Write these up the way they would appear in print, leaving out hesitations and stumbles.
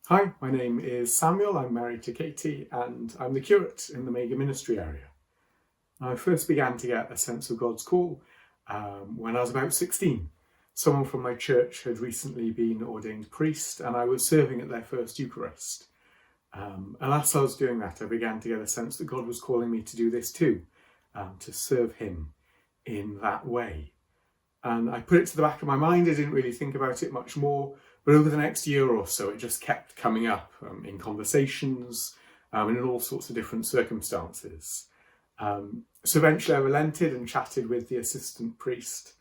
Hi, my name is Samuel, I'm married to Katie, and I'm the curate in the Mega Ministry area. I first began to get a sense of God's call when I was about 16. Someone from my church had recently been ordained priest, and I was serving at their first Eucharist. And as I was doing that, I began to get a sense that God was calling me to do this too, to serve him in that way. And I put it to the back of my mind. I didn't really think about it much more. But over the next year or so, it just kept coming up in conversations and in all sorts of different circumstances. So eventually I relented and chatted with the assistant priest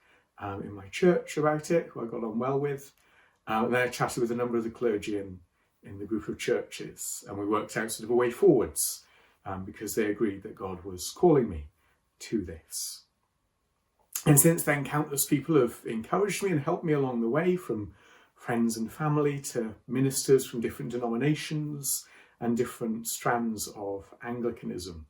in my church about it, who I got on well with. And then I chatted with a number of the clergy in the group of churches. And we worked out sort of a way forwards because they agreed that God was calling me to this. And since then, countless people have encouraged me and helped me along the way, from friends and family to ministers from different denominations and different strands of Anglicanism.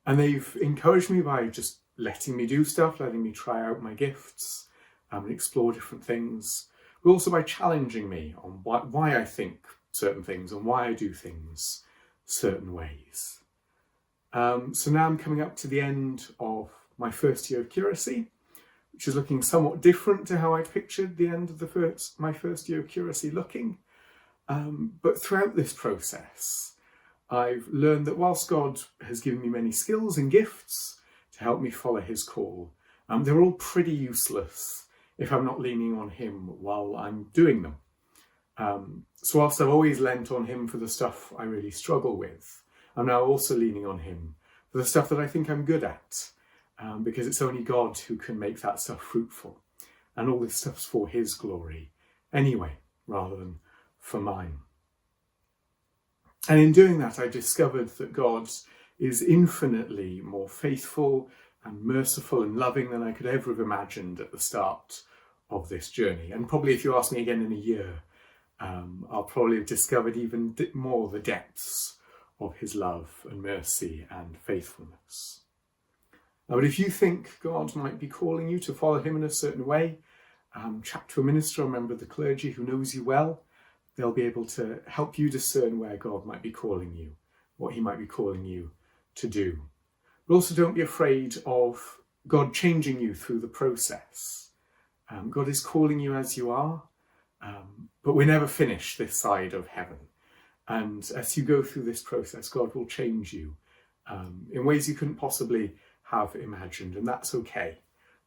And they've encouraged me by just letting me do stuff, letting me try out my gifts and explore different things, but also by challenging me on why I think certain things and why I do things certain ways. So now I'm coming up to the end of my first year of curacy, which is looking somewhat different to how I pictured the end of my first year of curacy looking. But throughout this process, I've learned that whilst God has given me many skills and gifts to help me follow his call, they're all pretty useless if I'm not leaning on him while I'm doing them. So whilst I've always lent on him for the stuff I really struggle with, I'm now also leaning on him for the stuff that I think I'm good at. Because it's only God who can make that stuff fruitful. And all this stuff's for his glory anyway, rather than for mine. And in doing that, I discovered that God is infinitely more faithful and merciful and loving than I could ever have imagined at the start of this journey. And probably if you ask me again in a year, I'll probably have discovered even more the depths of his love and mercy and faithfulness. But if you think God might be calling you to follow him in a certain way, chat to a minister or a member of the clergy who knows you well. They'll be able to help you discern where God might be calling you, what he might be calling you to do. But also don't be afraid of God changing you through the process. God is calling you as you are, but we're never finished this side of heaven. And as you go through this process, God will change you in ways you couldn't possibly have imagined, and that's okay.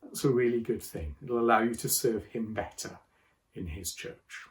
That's a really good thing. It'll allow you to serve him better in his church.